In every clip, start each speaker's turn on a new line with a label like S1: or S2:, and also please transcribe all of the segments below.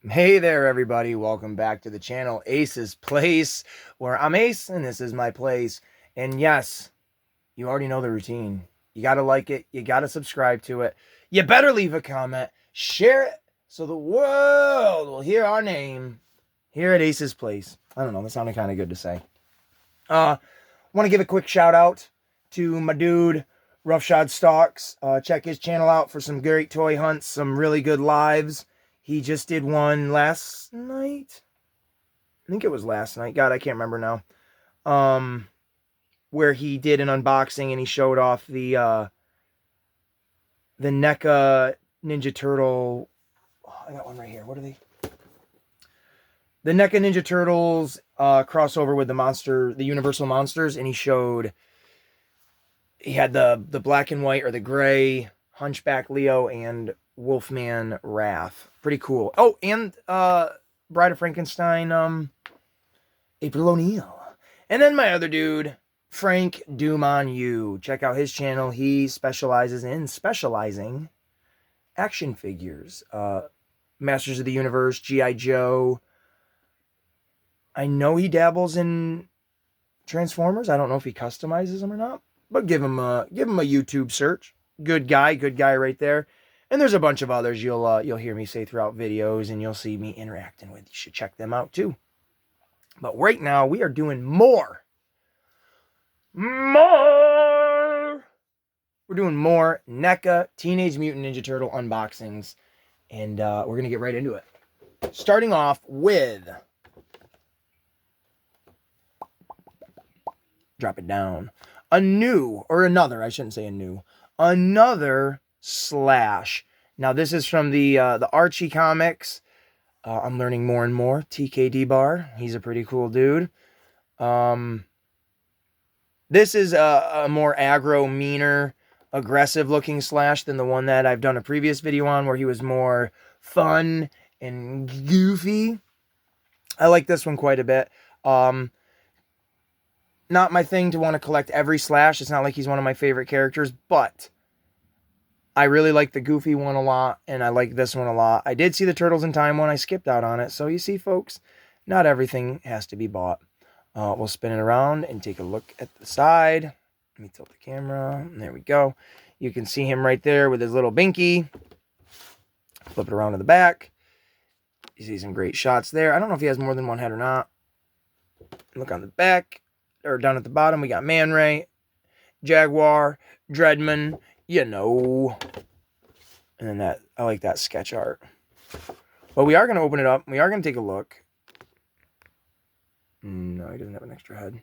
S1: Hey there, everybody. Welcome back to the channel Ace's Place, where I'm Ace and this is my place. And yes, you already know the routine. You got to like it, you got to subscribe to it. You better leave a comment, share it so the world will hear our name here at Ace's Place. I don't know, that sounded kind of good to say. Want to give a quick shout out to my dude Roughshod Stalks. Check his channel out for some great toy hunts, some really good lives. He just did one last night. I think it was last night. God, I can't remember now. Where he did an unboxing and he showed off the NECA Ninja Turtle. Oh, I got one right here. What are they? The NECA Ninja Turtles crossover with the Universal Monsters, and he had the black and white or the gray Hunchback Leo and Wolfman Wrath. Pretty cool. Oh, and Bride of Frankenstein, April O'Neil. And then my other dude, Frank Dumont. Check out his channel. He specializes in specializing action figures. Masters of the Universe, G.I. Joe. I know he dabbles in Transformers. I don't know if he customizes them or not, but give him a YouTube search. Good guy right there. And there's a bunch of others you'll hear me say throughout videos, and you'll see me interacting with. You should check them out too. But right now we are doing more. We're doing more NECA Teenage Mutant Ninja Turtle unboxings, and we're gonna get right into it. Starting off with, drop it down, another Slash. Now this is from the Archie comics. I'm learning more and more. TKD Bar, he's a pretty cool dude. This is a more aggro, meaner, aggressive looking Slash than the one that I've done a previous video on, where he was more fun and goofy. I like this one quite a bit. Not my thing to want to collect every Slash. It's not like he's one of my favorite characters, but I really like the Goofy one a lot, and I like this one a lot. I did see the Turtles in Time one. I skipped out on it. So you see, folks, not everything has to be bought. We'll spin it around and take a look at the side. Let me tilt the camera. There we go. You can see him right there with his little binky. Flip it around to the back. You see some great shots there. I don't know if he has more than one head or not. Look on the back. Or down at the bottom, we got Man Ray, Jaguar, Dreadman, And then I like that sketch art. But we are going to open it up. We are going to take a look. No, he doesn't have an extra head.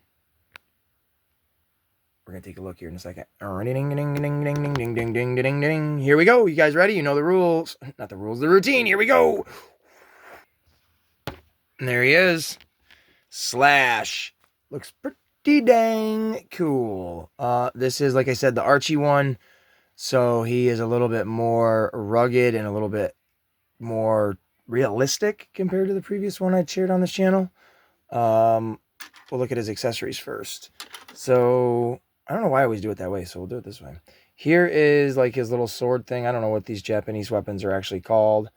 S1: We're going to take a look here in a second. Ding, ding, ding, ding, ding, ding, ding, ding, ding, ding. Here we go. You guys ready? You know the rules. Not the rules, the routine. Here we go. And there he is. Slash. Looks pretty dang cool. This is, like I said, the Archie one. So he is a little bit more rugged and a little bit more realistic compared to the previous one I shared on this channel. We'll look at his accessories first. So I don't know why I always do it that way, so we'll do it this way. Here is like his little sword thing. I don't know what these Japanese weapons are actually called,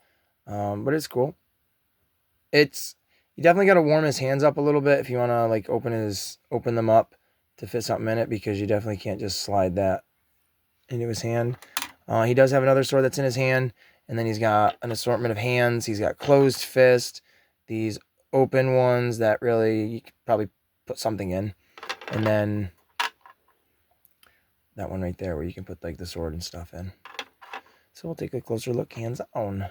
S1: but it's cool. You definitely got to warm his hands up a little bit if you want to like open them up to fit something in it, because you definitely can't just slide that into his hand. He does have another sword that's in his hand, and then he's got an assortment of hands. He's got closed fist, these open ones that really you could probably put something in, and then that one right there where you can put like the sword and stuff in. So we'll take a closer look, hands on.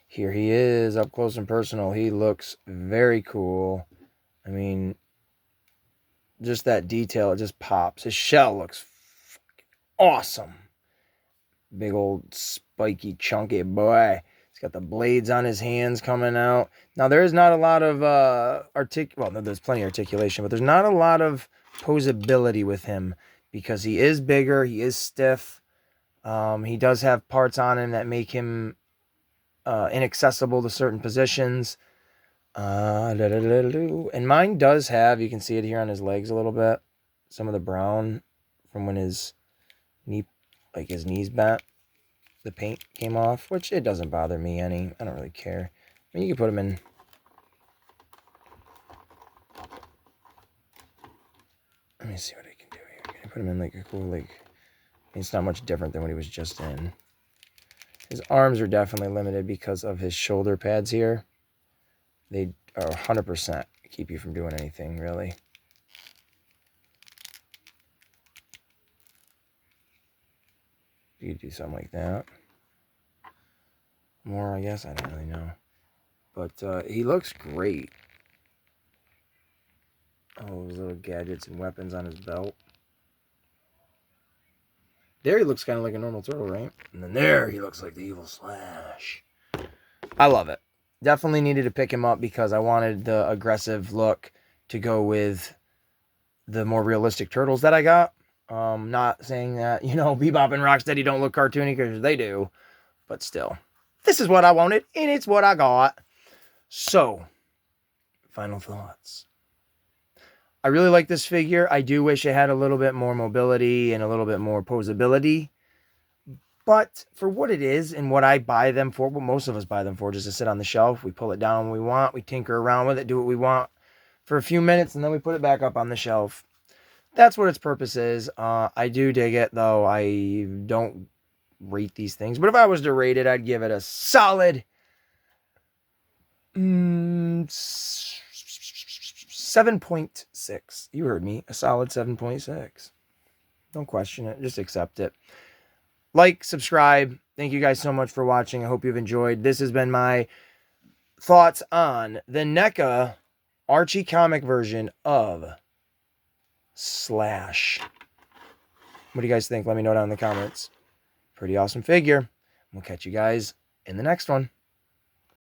S1: Here he is, up close and personal. He looks very cool. I mean, just that detail, it just pops. His shell looks awesome. Big old spiky, chunky boy. He's got the blades on his hands coming out. Now, there is not a lot of well, no, there's plenty of articulation, but there's not a lot of posability with him because he is bigger, he is stiff. He does have parts on him that make him inaccessible to certain positions. And mine does have, you can see it here on his legs a little bit, some of the brown from when his knees bent, the paint came off, which it doesn't bother me any. I don't really care. mean, you can put him in. Let me see what I can do here. Can I put him in like a cool, like, it's not much different than what he was just in. His arms are definitely limited because of his shoulder pads here. They are 100% keep you from doing anything, really. You could do something like that. More, I guess, I don't really know. But he looks great. All those little gadgets and weapons on his belt. There he looks kind of like a normal turtle, right? And then there he looks like the evil Slash. I love it. Definitely needed to pick him up because I wanted the aggressive look to go with the more realistic turtles that I got. Not saying that, you know, Bebop and Rocksteady don't look cartoony, because they do. But still, this is what I wanted, and it's what I got. So, final thoughts. I really like this figure. I do wish it had a little bit more mobility and a little bit more posability. But for what it is and what I buy them for, what most of us buy them for, just to sit on the shelf. We pull it down when we want. We tinker around with it, do what we want for a few minutes, and then we put it back up on the shelf. That's what its purpose is. I do dig it, though. I don't rate these things. But if I was to rate it, I'd give it a solid 7.6. You heard me. A solid 7.6. Don't question it. Just accept it. Like, subscribe. Thank you guys so much for watching. I hope you've enjoyed. This has been my thoughts on the NECA Archie comic version of Slash. What do you guys think? Let me know down in the comments. Pretty awesome figure. We'll catch you guys in the next one.